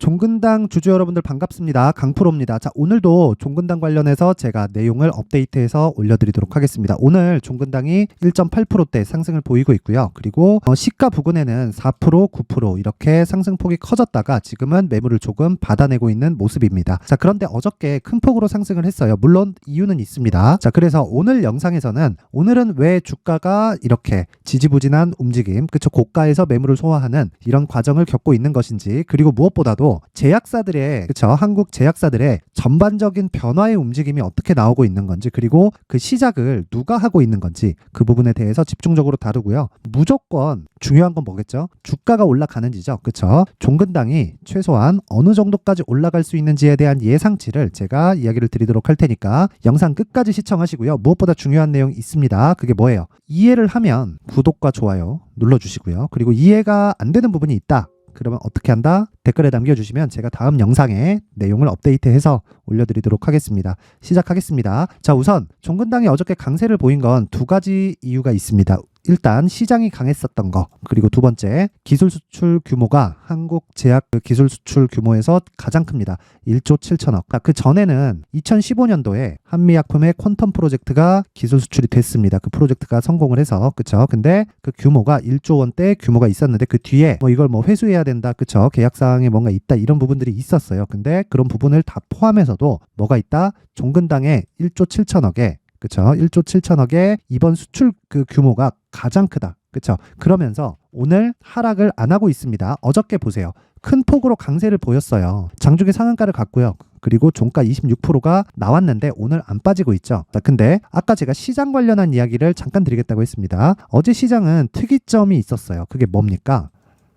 종근당 주주 여러분들 반갑습니다. 강프로입니다. 자, 오늘도 종근당 관련해서 제가 내용을 업데이트해서 올려드리도록 하겠습니다. 오늘 종근당이 1.8%대 상승을 보이고 있고요. 그리고 시가 부근에는 4%, 9% 이렇게 상승폭이 커졌다가 지금은 매물을 조금 받아내고 있는 모습입니다. 자, 그런데 어저께 큰 폭으로 상승을 했어요. 물론 이유는 있습니다. 자, 그래서 오늘 영상에서는 오늘은 왜 주가가 이렇게 지지부진한 움직임, 그쵸, 고가에서 매물을 소화하는 이런 과정을 겪고 있는 것인지, 그리고 무엇보다도 제약사들의, 그쵸, 한국 제약사들의 전반적인 변화의 움직임이 어떻게 나오고 있는 건지, 그리고 그 시작을 누가 하고 있는 건지 그 부분에 대해서 집중적으로 다루고요. 무조건 중요한 건 뭐겠죠? 주가가 올라가는지죠. 그쵸? 종근당이 최소한 어느 정도까지 올라갈 수 있는지에 대한 예상치를 제가 이야기를 드리도록 할 테니까 영상 끝까지 시청하시고요. 무엇보다 중요한 내용이 있습니다. 그게 뭐예요? 이해를 하면 구독과 좋아요 눌러주시고요. 그리고 이해가 안 되는 부분이 있다, 그러면 어떻게 한다? 댓글에 남겨주시면 제가 다음 영상에 내용을 업데이트해서 올려드리도록 하겠습니다. 시작하겠습니다. 자, 우선 종근당이 어저께 강세를 보인 건 두 가지 이유가 있습니다. 일단 시장이 강했었던 거, 그리고 두 번째, 기술 수출 규모가 한국 제약 기술 수출 규모에서 가장 큽니다. 1조 7천억. 그 전에는 2015년도에 한미약품의 퀀텀 프로젝트가 기술 수출이 됐습니다. 그 프로젝트가 성공을 해서, 그쵸? 근데 그 규모가 1조 원대 규모가 있었는데 그 뒤에 이걸 회수해야 된다, 그쵸? 계약사항에 뭔가 있다, 이런 부분들이 있었어요. 근데 그런 부분을 다 포함해서도 뭐가 있다? 종근당의 1조 7천억에, 그쵸? 1조 7천억의 이번 수출 그 규모가 가장 크다. 그쵸? 그러면서 오늘 하락을 안 하고 있습니다. 어저께 보세요. 큰 폭으로 강세를 보였어요. 장중에 상한가를 갔고요. 그리고 종가 26%가 나왔는데 오늘 안 빠지고 있죠. 자, 근데 아까 제가 시장 관련한 이야기를 잠깐 드리겠다고 했습니다. 어제 시장은 특이점이 있었어요. 그게 뭡니까?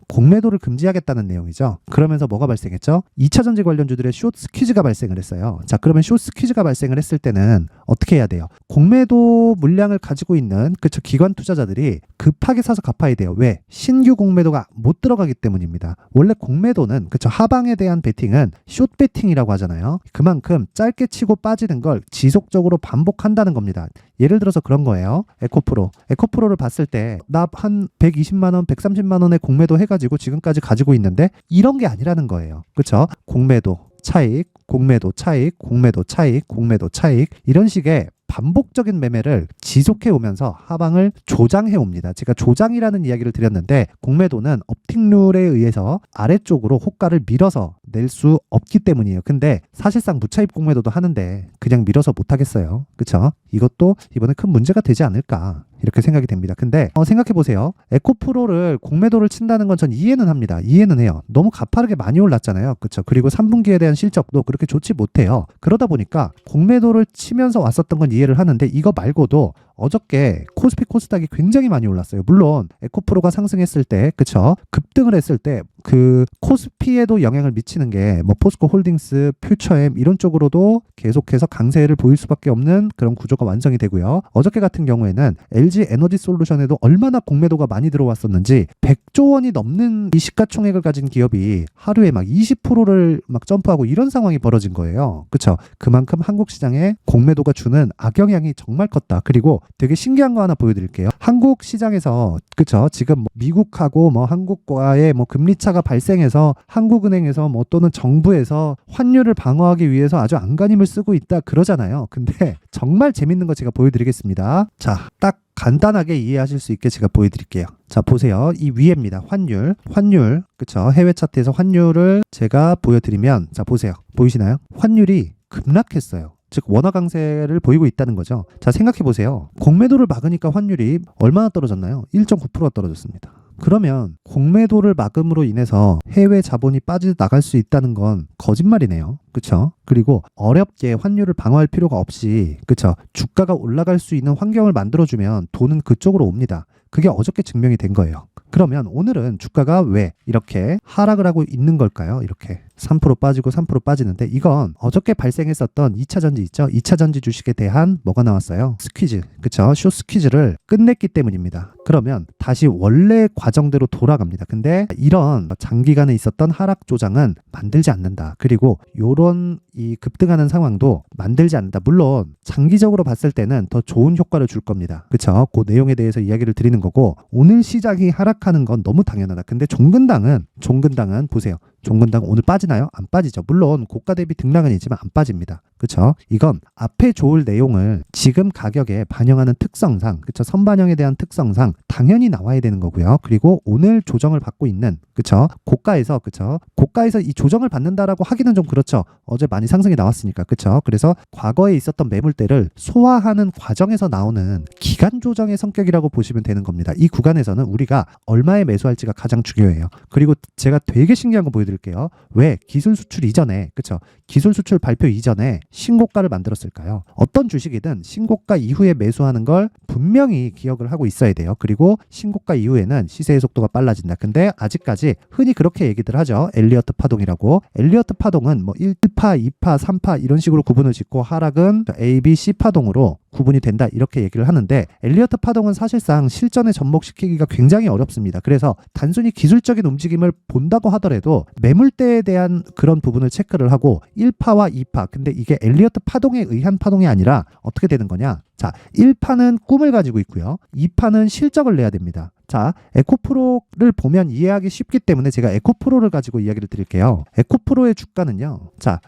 공매도를 금지하겠다는 내용이죠. 그러면서 뭐가 발생했죠? 2차전지 관련주들의 숏 스퀴즈가 발생을 했어요. 자, 그러면 숏 스퀴즈가 발생을 했을 때는 어떻게 해야 돼요? 공매도 물량을 가지고 있는, 그쵸, 기관 투자자들이 급하게 사서 갚아야 돼요. 왜? 신규 공매도가 못 들어가기 때문입니다. 원래 공매도는, 그쵸, 하방에 대한 베팅은 숏 베팅이라고 하잖아요. 그만큼 짧게 치고 빠지는 걸 지속적으로 반복한다는 겁니다. 예를 들어서 그런 거예요. 에코프로를 봤을 때 나 한 120만 원, 130만 원의 공매도 해가지고 지금까지 가지고 있는데 이런 게 아니라는 거예요. 그렇죠? 공매도 차익, 공매도 차익, 공매도 차익, 공매도 차익, 이런 식의 반복적인 매매를 지속해 오면서 하방을 조장해 옵니다. 제가 조장이라는 이야기를 드렸는데, 공매도는 업틱 룰에 의해서 아래쪽으로 호가를 밀어서 낼 수 없기 때문이에요. 근데 사실상 무차입 공매도도 하는데 그냥 밀어서 못 하겠어요. 그쵸? 이것도 이번에 큰 문제가 되지 않을까, 이렇게 생각이 됩니다. 근데 생각해 보세요. 에코프로를 공매도를 친다는 건 전 이해는 합니다. 이해는 해요. 너무 가파르게 많이 올랐잖아요. 그쵸? 그리고 3분기에 대한 실적도 그렇게 좋지 못해요. 그러다 보니까 공매도를 치면서 왔었던 건 이해를 하는데, 이거 말고도 어저께 코스피 코스닥이 굉장히 많이 올랐어요. 물론 에코프로가 상승했을 때, 그쵸, 급등을 했을 때 그 코스피에도 영향을 미치는 게 포스코 홀딩스, 퓨처엠 이런 쪽으로도 계속해서 강세를 보일 수밖에 없는 그런 구조가 완성이 되고요. 어저께 같은 경우에는 LG 에너지 솔루션에도 얼마나 공매도가 많이 들어왔었는지 100조 원이 넘는 이 시가총액을 가진 기업이 하루에 막 20%를 막 점프하고 이런 상황이 벌어진 거예요. 그쵸? 그만큼 한국 시장에 공매도가 주는 악영향이 정말 컸다. 그리고 되게 신기한 거 하나 보여드릴게요. 한국 시장에서, 그쵸, 지금 미국하고 한국과의 금리차가 발생해서 한국은행에서 또는 정부에서 환율을 방어하기 위해서 아주 안간힘을 쓰고 있다 그러잖아요. 근데 정말 재밌는 거 제가 보여드리겠습니다. 자, 딱 간단하게 이해하실 수 있게 제가 보여드릴게요. 자, 보세요. 이 위에입니다. 환율, 그쵸, 해외 차트에서 환율을 제가 보여드리면, 자, 보세요. 보이시나요? 환율이 급락했어요. 즉 원화 강세를 보이고 있다는 거죠. 자, 생각해 보세요. 공매도를 막으니까 환율이 얼마나 떨어졌나요? 1.9%가 떨어졌습니다. 그러면 공매도를 막음으로 인해서 해외 자본이 빠져나갈 수 있다는 건 거짓말이네요. 그쵸? 그리고 어렵게 환율을 방어할 필요가 없이, 그쵸, 주가가 올라갈 수 있는 환경을 만들어주면 돈은 그쪽으로 옵니다. 그게 어저께 증명이 된 거예요. 그러면 오늘은 주가가 왜 이렇게 하락을 하고 있는 걸까요? 이렇게 3% 빠지고 3% 빠지는데, 이건 어저께 발생했었던 2차전지 있죠? 2차전지 주식에 대한 뭐가 나왔어요? 스퀴즈, 그쵸? 숏 스퀴즈를 끝냈기 때문입니다. 그러면 다시 원래 과정대로 돌아갑니다. 근데 이런 장기간에 있었던 하락 조장은 만들지 않는다. 그리고 요런 이 급등하는 상황도 만들지 않는다. 물론 장기적으로 봤을 때는 더 좋은 효과를 줄 겁니다. 그쵸? 그 내용에 대해서 이야기를 드리는 거고, 오늘 시장이 하락하는 건 너무 당연하다. 근데 종근당은 보세요. 종근당 오늘 빠지나요? 안 빠지죠. 물론 고가 대비 등락은 있지만 안 빠집니다. 그쵸? 이건 앞에 좋을 내용을 지금 가격에 반영하는 특성상, 그쵸? 선반영에 대한 특성상 당연히 나와야 되는 거고요. 그리고 오늘 조정을 받고 있는, 그쵸? 고가에서, 그쵸? 고가에서 이 조정을 받는다라고 하기는 좀 그렇죠. 어제 많이 상승이 나왔으니까, 그쵸? 그래서 과거에 있었던 매물대를 소화하는 과정에서 나오는 기간 조정의 성격이라고 보시면 되는 겁니다. 이 구간에서는 우리가 얼마에 매수할지가 가장 중요해요. 그리고 제가 되게 신기한 거 보여드릴게요. 왜 기술 수출 이전에, 그쵸? 기술 수출 발표 이전에 신고가를 만들었을까요? 어떤 주식이든 신고가 이후에 매수하는 걸 분명히 기억을 하고 있어야 돼요. 그리고 신고가 이후에는 시세의 속도가 빨라진다. 근데 아직까지 흔히 그렇게 얘기들 하죠. 엘리어트 파동이라고. 엘리어트 파동은 뭐 1파, 2파, 3파 이런 식으로 구분을 짓고 하락은 A, B, C 파동으로 구분이 된다 이렇게 얘기를 하는데 엘리어트 파동은 사실상 실전에 접목시키기가 굉장히 어렵습니다. 그래서 단순히 기술적인 움직임을 본다고 하더라도 매물대에 대한 그런 부분을 체크를 하고 1파와 2파 근데 이게 엘리어트 파동에 의한 파동이 아니라 어떻게 되는 거냐? 자, 1파는 꿈을 가지고 있고요. 2파는 실적을 내야 됩니다. 자, 에코프로를 보면 이해하기 쉽기 때문에 제가 에코프로를 가지고 이야기를 드릴게요. 에코프로의 주가는요. 자,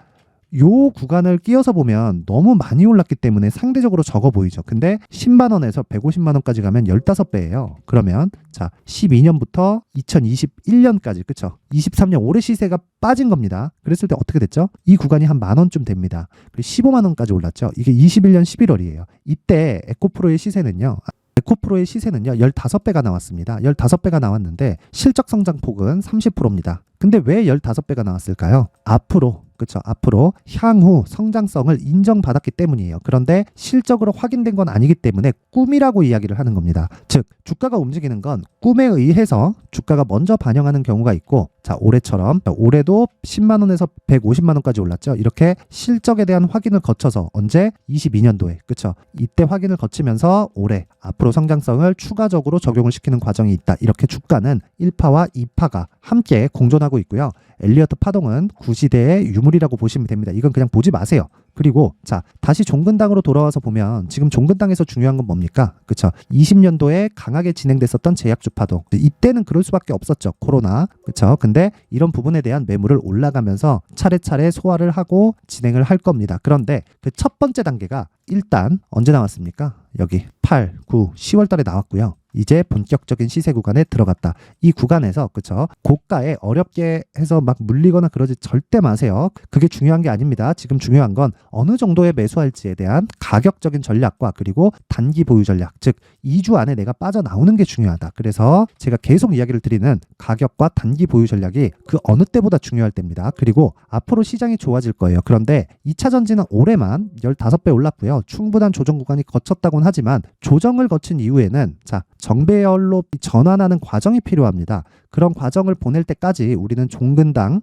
요 구간을 끼워서 보면 너무 많이 올랐기 때문에 상대적으로 적어 보이죠. 근데 10만 원에서 150만 원까지 가면 15배예요. 그러면 자, 12년부터 2021년까지 그쵸? 23년 올해 시세가 빠진 겁니다. 그랬을 때 어떻게 됐죠? 이 구간이 한 만 원쯤 됩니다. 그리고 15만 원까지 올랐죠. 이게 21년 11월이에요. 이때 에코프로의 시세는요. 15배가 나왔습니다. 15배가 나왔는데 실적 성장폭은 30%입니다. 근데 왜 15배가 나왔을까요? 앞으로 향후 성장성을 인정받았기 때문이에요. 그런데 실적으로 확인된 건 아니기 때문에 꿈이라고 이야기를 하는 겁니다. 즉 주가가 움직이는 건 꿈에 의해서 주가가 먼저 반영하는 경우가 있고 자 올해처럼 올해도 10만 원에서 150만 원까지 올랐죠. 이렇게 실적에 대한 확인을 거쳐서 언제? 22년도에 그쵸? 이때 확인을 거치면서 올해 앞으로 성장성을 추가적으로 적용을 시키는 과정이 있다. 이렇게 주가는 1파와 2파가 함께 공존하고 있고요. 엘리어트 파동은 구시대의 유물이라고 보시면 됩니다. 이건 그냥 보지 마세요. 그리고 자 다시 종근당으로 돌아와서 보면 지금 종근당에서 중요한 건 뭡니까? 그쵸? 20년도에 강하게 진행됐었던 제약주 파동. 이때는 그럴 수밖에 없었죠. 코로나. 그쵸? 근데 이런 부분에 대한 매물을 올라가면서 차례차례 소화를 하고 진행을 할 겁니다. 그런데 그 첫 번째 단계가 일단 언제 나왔습니까? 여기 8, 9, 10월 달에 나왔고요. 이제 본격적인 시세 구간에 들어갔다. 이 구간에서 그쵸? 고가에 어렵게 해서 막 물리거나 그러지 절대 마세요. 그게 중요한 게 아닙니다. 지금 중요한 건 어느 정도에 매수할지에 대한 가격적인 전략과 그리고 단기 보유 전략, 즉 2주 안에 내가 빠져나오는 게 중요하다. 그래서 제가 계속 이야기를 드리는 가격과 단기 보유 전략이 그 어느 때보다 중요할 때입니다. 그리고 앞으로 시장이 좋아질 거예요. 그런데 2차 전지는 올해만 15배 올랐고요. 충분한 조정 구간이 거쳤다고는 하지만 조정을 거친 이후에는 자 정배열로 전환하는 과정이 필요합니다. 그런 과정을 보낼 때까지 우리는 종근당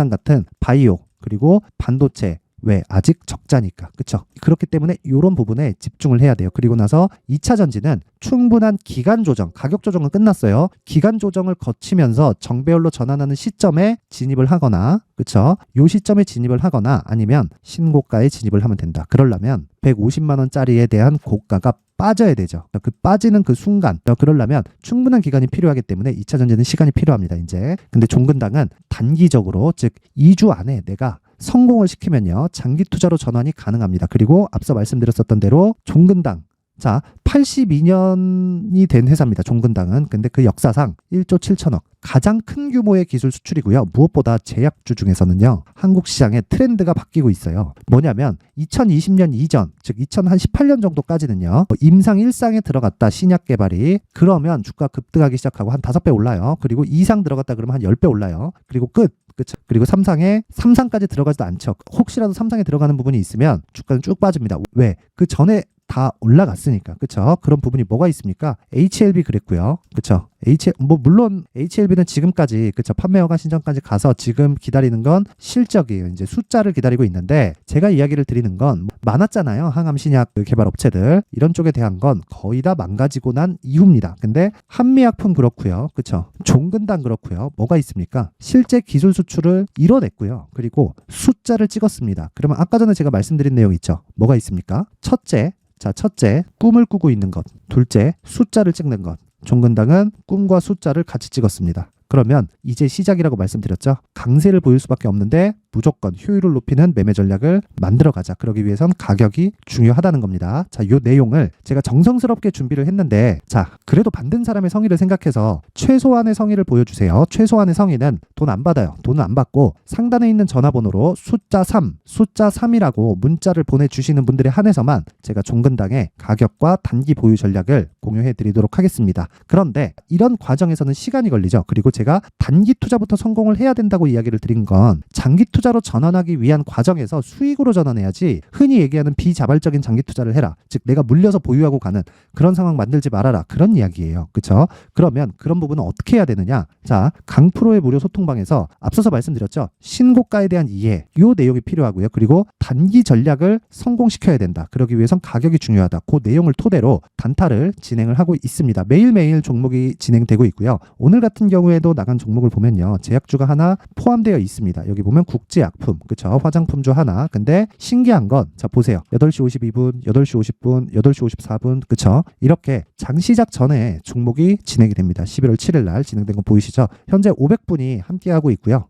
같은 바이오 그리고 반도체 왜? 아직 적자니까. 그쵸? 그렇기 때문에 이런 부분에 집중을 해야 돼요. 그리고 나서 2차 전지는 충분한 기간 조정, 가격 조정은 끝났어요. 기간 조정을 거치면서 정배열로 전환하는 시점에 진입을 하거나 그쵸? 요 시점에 진입을 하거나 아니면 신고가에 진입을 하면 된다. 그러려면 150만 원짜리에 대한 고가가 빠져야 되죠. 그 빠지는 그 순간 그러려면 충분한 기간이 필요하기 때문에 2차 전지는 시간이 필요합니다. 이제 근데 종근당은 단기적으로 즉 2주 안에 내가 성공을 시키면요 장기 투자로 전환이 가능합니다. 그리고 앞서 말씀드렸었던 대로 종근당 자 82년이 된 회사입니다. 종근당은 근데 그 역사상 1조 7천억 가장 큰 규모의 기술 수출이고요. 무엇보다 제약주 중에서는요 한국 시장의 트렌드가 바뀌고 있어요. 뭐냐면 2020년 이전 즉 2018년 정도까지는요 임상 1상에 들어갔다 신약 개발이 그러면 주가 급등하기 시작하고 한 5배 올라요. 그리고 2상 들어갔다 그러면 한 10배 올라요. 그리고 끝. 그쵸? 그리고 3상까지 들어가지도 않죠. 혹시라도 3상에 들어가는 부분이 있으면 주가는 쭉 빠집니다. 왜? 그 전에 다 올라갔으니까. 그쵸? 그런 부분이 뭐가 있습니까? HLB 그랬고요. 그쵸? 물론 HLB는 지금까지 그쵸? 판매 허가 신청까지 가서 지금 기다리는 건 실적이에요. 이제 숫자를 기다리고 있는데 제가 이야기를 드리는 건 많았잖아요. 항암 신약 개발 업체들 이런 쪽에 대한 건 거의 다 망가지고 난 이후입니다. 근데 한미약품 그렇고요. 그쵸? 종근당 그렇고요. 뭐가 있습니까? 실제 기술 수출을 이뤄냈고요. 그리고 숫자를 찍었습니다. 그러면 아까 전에 제가 말씀드린 내용 있죠? 뭐가 있습니까? 첫째, 꿈을 꾸고 있는 것. 둘째, 숫자를 찍는 것. 종근당은 꿈과 숫자를 같이 찍었습니다. 그러면 이제 시작이라고 말씀드렸죠. 강세를 보일 수밖에 없는데 무조건 효율을 높이는 매매 전략을 만들어가자. 그러기 위해선 가격이 중요하다는 겁니다. 자, 이 내용을 제가 정성스럽게 준비를 했는데, 자, 그래도 받는 사람의 성의를 생각해서 최소한의 성의를 보여주세요. 최소한의 성의는 돈 안 받아요. 돈은 안 받고 상단에 있는 전화번호로 숫자 3이라고 문자를 보내주시는 분들에 한해서만 제가 종근당의 가격과 단기 보유 전략을 공유해 드리도록 하겠습니다. 그런데 이런 과정에서는 시간이 걸리죠. 그리고 제가 단기 투자부터 성공을 해야 된다고 이야기를 드린 건 장기 투자로 전환하기 위한 과정에서 수익으로 전환해야지, 흔히 얘기하는 비자발적인 장기 투자를 해라, 즉 내가 물려서 보유하고 가는 그런 상황 만들지 말아라, 그런 이야기예요. 그렇죠? 그러면 그런 부분은 어떻게 해야 되느냐? 자, 강프로의 무료 소통방에서 앞서서 말씀드렸죠. 신고가에 대한 이해, 이 내용이 필요하고요. 그리고 단기 전략을 성공시켜야 된다. 그러기 위해선 가격이 중요하다. 그 내용을 토대로 단타를 진행을 하고 있습니다. 매일매일 종목이 진행되고 있고요. 오늘 같은 경우에도 나간 종목을 보면요, 제약주가 하나 포함되어 있습니다. 여기 보면 국제약품, 그쵸? 화장품주 하나. 근데 신기한 건, 자, 보세요. 8시 52분, 8시 50분, 8시 54분, 그쵸? 이렇게 장시작 전에 종목이 진행이 됩니다. 11월 7일 날 진행된 거 보이시죠? 현재 500분이 함께하고 있고요.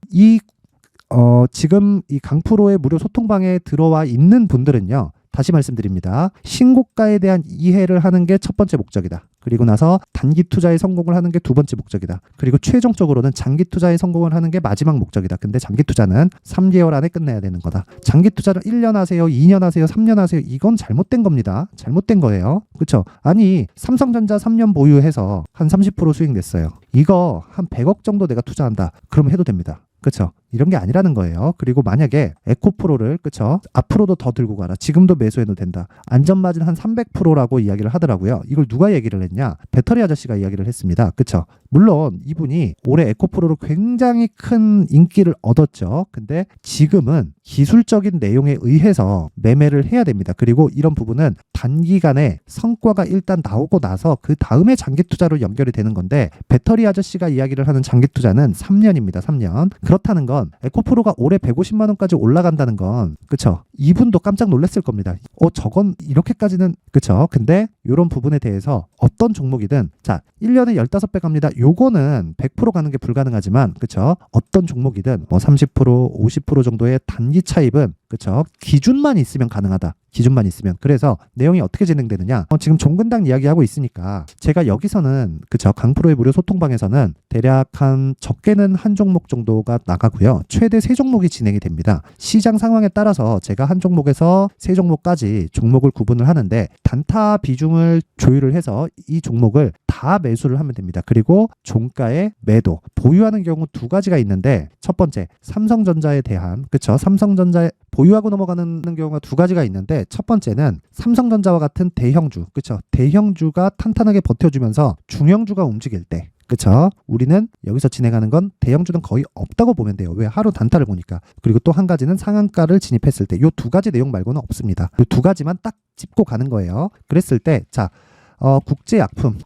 지금 이 강프로의 무료 소통방에 들어와 있는 분들은요, 다시 말씀드립니다. 신고가에 대한 이해를 하는 게 첫 번째 목적이다. 그리고 나서 단기 투자에 성공을 하는 게 두 번째 목적이다. 그리고 최종적으로는 장기 투자에 성공을 하는 게 마지막 목적이다. 근데 장기 투자는 3개월 안에 끝내야 되는 거다. 장기 투자를 1년 하세요, 2년 하세요, 3년 하세요. 이건 잘못된 겁니다. 잘못된 거예요. 그렇죠? 아니, 삼성전자 3년 보유해서 한 30% 수익 냈어요. 이거 한 100억 정도 내가 투자한다. 그럼 해도 됩니다. 그렇죠? 이런 게 아니라는 거예요. 그리고 만약에 에코프로를, 그쵸? 앞으로도 더 들고 가라. 지금도 매수해도 된다. 안전마진 한 300%라고 이야기를 하더라고요. 이걸 누가 얘기를 했냐? 배터리 아저씨가 이야기를 했습니다. 그쵸? 물론 이분이 올해 에코프로로 굉장히 큰 인기를 얻었죠. 근데 지금은 기술적인 내용에 의해서 매매를 해야 됩니다. 그리고 이런 부분은 단기간에 성과가 일단 나오고 나서 그 다음에 장기 투자로 연결이 되는 건데, 배터리 아저씨가 이야기를 하는 장기 투자는 3년입니다. 3년. 그렇다는 건 에코프로가 올해 150만 원까지 올라간다는 건, 그쵸? 이분도 깜짝 놀랐을 겁니다. 저건 이렇게까지는, 그쵸? 근데 이런 부분에 대해서 어떤 종목이든, 자, 1년에 15배 갑니다. 요거는 100% 가는 게 불가능하지만, 그쵸? 어떤 종목이든 뭐 30%, 50% 정도의 단기 차입은, 그쵸? 기준만 있으면 가능하다. 기준만 있으면. 그래서 내용이 어떻게 진행되느냐? 지금 종근당 이야기하고 있으니까 제가 여기서는, 그쵸? 강프로의 무료 소통방에서는 대략 한 적게는 한 종목 정도가 나가고요. 최대 3종목이 진행이 됩니다. 시장 상황에 따라서 제가 한 종목에서 3종목까지 종목을 구분을 하는데, 단타 비중을 조율을 해서 이 종목을 다 매수를 하면 됩니다. 그리고 종가의 매도, 보유하는 경우 두 가지가 있는데, 첫 번째 삼성전자에 대한, 그쵸? 삼성전자에 보유하고 넘어가는 경우가 두 가지가 있는데, 첫 번째는 삼성전자와 같은 대형주, 그쵸? 대형주가 탄탄하게 버텨주면서 중형주가 움직일 때, 그쵸? 우리는 여기서 진행하는 건 대형주는 거의 없다고 보면 돼요. 왜? 하루 단타를 보니까. 그리고 또 한 가지는 상한가를 진입했을 때. 이 두 가지 내용 말고는 없습니다. 이 두 가지만 딱 짚고 가는 거예요. 그랬을 때, 자, 국제약품.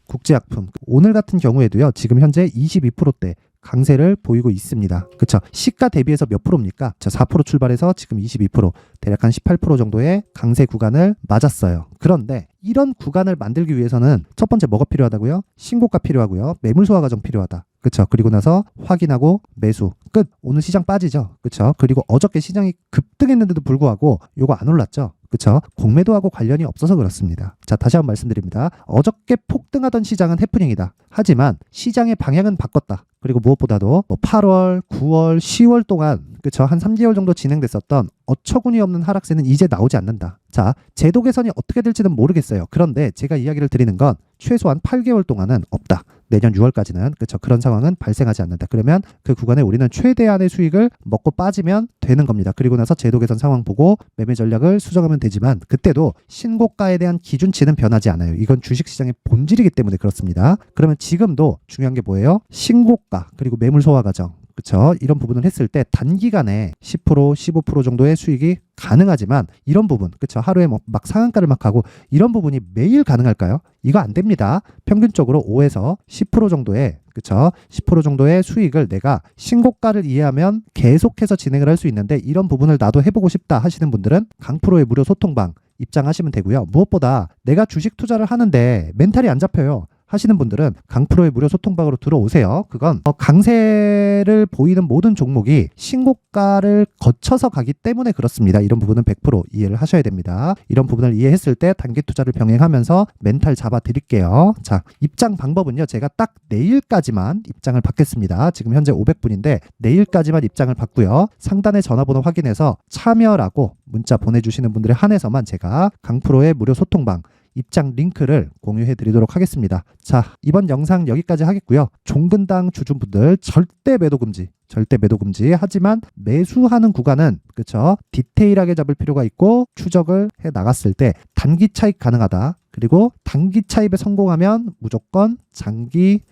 오늘 같은 경우에도요, 지금 현재 22%대 강세를 보이고 있습니다. 그쵸? 시가 대비해서 몇 프로입니까? 4% 출발해서 지금 22%, 대략 한 18% 정도의 강세 구간을 맞았어요. 그런데 이런 구간을 만들기 위해서는 첫 번째 뭐가 필요하다고요? 신고가 필요하고요. 매물 소화 과정 필요하다. 그쵸? 그리고 나서 확인하고 매수. 끝. 오늘 시장 빠지죠. 그쵸? 그리고 어저께 시장이 급등했는데도 불구하고 요거 안 올랐죠. 그쵸? 공매도하고 관련이 없어서 그렇습니다. 자, 다시 한번 말씀드립니다. 어저께 폭등하던 시장은 해프닝이다. 하지만 시장의 방향은 바꿨다. 그리고 무엇보다도 8월, 9월, 10월 동안, 그쵸? 한 3개월 정도 진행됐었던 어처구니 없는 하락세는 이제 나오지 않는다. 자, 제도 개선이 어떻게 될지는 모르겠어요. 그런데 제가 이야기를 드리는 건 최소한 8개월 동안은 없다. 내년 6월까지는, 그쵸? 그런 상황은 발생하지 않는다. 그러면 그 구간에 우리는 최대한의 수익을 먹고 빠지면 되는 겁니다. 그리고 나서 제도 개선 상황 보고 매매 전략을 수정하면 되지만, 그때도 신고가에 대한 기준치는 변하지 않아요. 이건 주식시장의 본질이기 때문에 그렇습니다. 그러면 지금도 중요한 게 뭐예요? 신고가, 그리고 매물 소화 과정. 그쵸? 이런 부분을 했을 때 단기간에 10%, 15% 정도의 수익이 가능하지만, 이런 부분, 그쵸? 하루에 막 상한가를 막 하고 이런 부분이 매일 가능할까요? 이거 안 됩니다. 평균적으로 5에서 10% 정도의, 그쵸? 10% 정도의 수익을 내가 신고가를 이해하면 계속해서 진행을 할 수 있는데, 이런 부분을 나도 해보고 싶다 하시는 분들은 강프로의 무료 소통방 입장하시면 되고요. 무엇보다 내가 주식 투자를 하는데 멘탈이 안 잡혀요. 하시는 분들은 강프로의 무료 소통방으로 들어오세요. 그건 강세를 보이는 모든 종목이 신고가를 거쳐서 가기 때문에 그렇습니다. 이런 부분은 100% 이해를 하셔야 됩니다. 이런 부분을 이해했을 때 단기 투자를 병행하면서 멘탈 잡아 드릴게요. 자, 입장 방법은요. 제가 딱 내일까지만 입장을 받겠습니다. 지금 현재 500분인데 내일까지만 입장을 받고요. 상단의 전화번호 확인해서 참여라고 문자 보내주시는 분들에 한해서만 제가 강프로의 무료 소통방 입장 링크를 공유해 드리도록 하겠습니다. 자, 이번 영상 여기까지 하겠고요. 종근당 주주분들 절대 매도 금지. 절대 매도 금지. 하지만 매수하는 구간은 그렇죠. 디테일하게 잡을 필요가 있고 추적을 해 나갔을 때 단기 차익 가능하다. 그리고 단기 차익에 성공하면 무조건 장기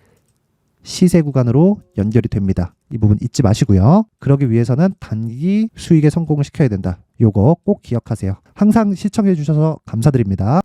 시세 구간으로 연결이 됩니다. 이 부분 잊지 마시고요. 그러기 위해서는 단기 수익에 성공을 시켜야 된다. 요거 꼭 기억하세요. 항상 시청해 주셔서 감사드립니다.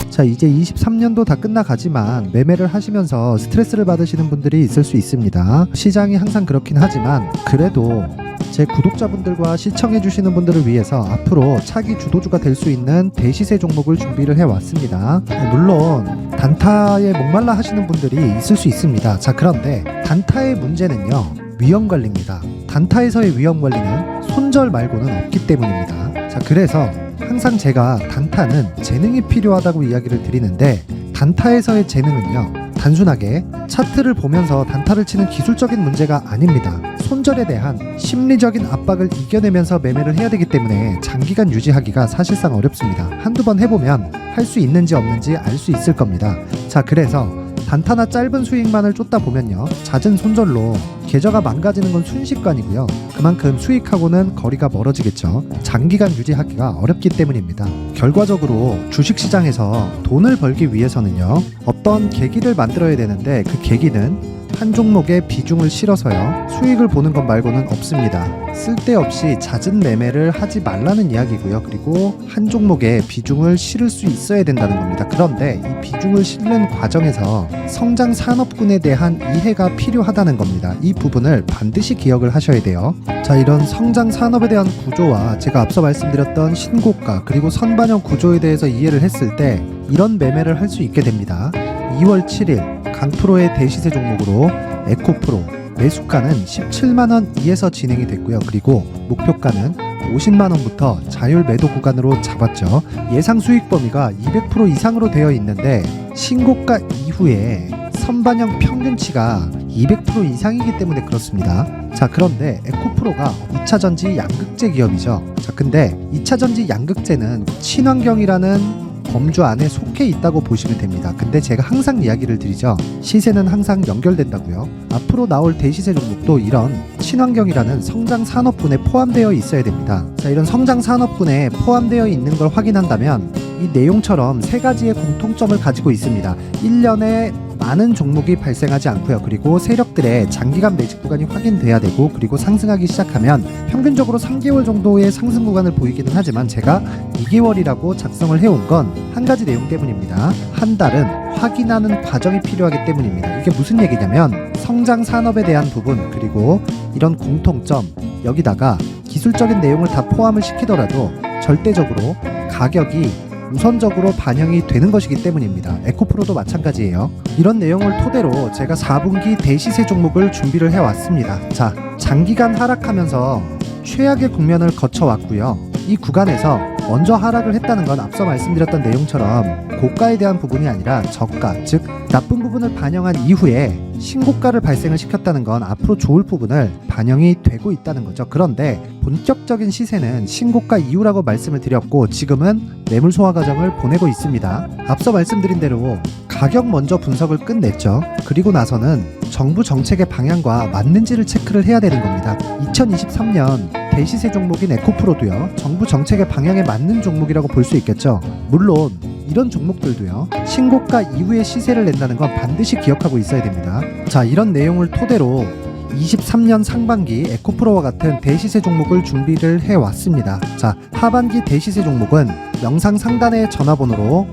자, 이제 23년도 다 끝나가지만 매매를 하시면서 스트레스를 받으시는 분들이 있을 수 있습니다. 시장이 항상 그렇긴 하지만 그래도 제 구독자분들과 시청해주시는 분들을 위해서 앞으로 차기 주도주가 될 수 있는 대시세 종목을 준비를 해왔습니다. 물론 단타에 목말라 하시는 분들이 있을 수 있습니다. 자, 그런데 단타의 문제는요, 위험관리입니다. 단타에서의 위험관리는 손절 말고는 없기 때문입니다. 자, 그래서 항상 제가 단타는 재능이 필요하다고 이야기를 드리는데 단타에서의 재능은요, 단순하게 차트를 보면서 단타를 치는 기술적인 문제가 아닙니다. 손절에 대한 심리적인 압박을 이겨내면서 매매를 해야 되기 때문에 장기간 유지하기가 사실상 어렵습니다. 한두 번 해보면 할 수 있는지 없는지 알 수 있을 겁니다. 자, 그래서 단타나 짧은 수익만을 쫓다 보면요, 잦은 손절로 계좌가 망가지는 건 순식간이고요. 그만큼 수익하고는 거리가 멀어지겠죠. 장기간 유지하기가 어렵기 때문입니다. 결과적으로 주식시장에서 돈을 벌기 위해서는요, 어떤 계기를 만들어야 되는데 그 계기는 한 종목에 비중을 실어서요, 수익을 보는 것 말고는 없습니다. 쓸데없이 잦은 매매를 하지 말라는 이야기고요. 그리고 한 종목에 비중을 실을 수 있어야 된다는 겁니다. 그런데 이 비중을 실는 과정에서 성장 산업군에 대한 이해가 필요하다는 겁니다. 이 부분을 반드시 기억을 하셔야 돼요. 자, 이런 성장 산업에 대한 구조와 제가 앞서 말씀드렸던 신고가 그리고 선반영 구조에 대해서 이해를 했을 때 이런 매매를 할 수 있게 됩니다. 2월 7일 강프로의 대시세 종목으로 에코프로 매수가는 17만원 이에서 진행이 됐고요. 그리고 목표가는 50만원부터 자율 매도 구간으로 잡았죠. 예상 수익 범위가 200% 이상으로 되어 있는데 신고가 이후에 선반영 평균치가 200% 이상이기 때문에 그렇습니다. 자, 그런데 에코프로가 2차전지 양극재 기업이죠. 자, 근데 2차전지 양극재는 친환경이라는 범주 안에 속해 있다고 보시면 됩니다. 근데 제가 항상 이야기를 드리죠. 시세는 항상 연결된다고요. 앞으로 나올 대시세 종목도 이런 친환경이라는 성장 산업군에 포함되어 있어야 됩니다. 자, 이런 성장 산업군에 포함되어 있는 걸 확인한다면 이 내용처럼 세 가지의 공통점을 가지고 있습니다. 1년에 많은 종목이 발생하지 않고요. 그리고 세력들의 장기간 매집 구간이 확인돼야 되고, 그리고 상승하기 시작하면 평균적으로 3개월 정도의 상승 구간을 보이기는 하지만 제가 2개월이라고 작성을 해온 건 한 가지 내용 때문입니다. 한 달은 확인하는 과정이 필요하기 때문입니다. 이게 무슨 얘기냐면 성장 산업에 대한 부분 그리고 이런 공통점, 여기다가 기술적인 내용을 다 포함을 시키더라도 절대적으로 가격이 우선적으로 반영이 되는 것이기 때문입니다. 에코프로도 마찬가지예요. 이런 내용을 토대로 제가 4분기 대시세 종목을 준비를 해왔습니다. 자, 장기간 하락하면서 최악의 국면을 거쳐왔고요. 이 구간에서 먼저 하락을 했다는 건 앞서 말씀드렸던 내용처럼 고가에 대한 부분이 아니라 저가, 즉 나쁜 부분을 반영한 이후에 신고가를 발생을 시켰다는 건 앞으로 좋을 부분을 반영이 되고 있다는 거죠. 그런데 본격적인 시세는 신고가 이후라고 말씀을 드렸고 지금은 매물 소화 과정을 보내고 있습니다. 앞서 말씀드린 대로 가격 먼저 분석을 끝냈죠. 그리고 나서는 정부 정책의 방향과 맞는지를 체크를 해야 되는 겁니다. 2023년 대시세 종목인 에코프로도요, 정부 정책의 방향에 맞는 종목이라고 볼 수 있겠죠. 물론 이런 종목들도요, 신고가 이후에 시세를 낸다는 건 반드시 기억하고 있어야 됩니다. 자, 이런 내용을 토대로 23년 상반기 에코프로와 같은 대시세 종목을 준비를 해왔습니다. 자, 하반기 대시세 종목은 영상 상단의 전화번호로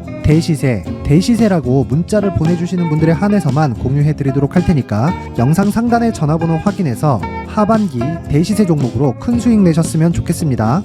대시세라고 문자를 보내주시는 분들에 한해서만 공유해드리도록 할 테니까 영상 상단의 전화번호 확인해서 하반기 대시세 종목으로 큰 수익 내셨으면 좋겠습니다.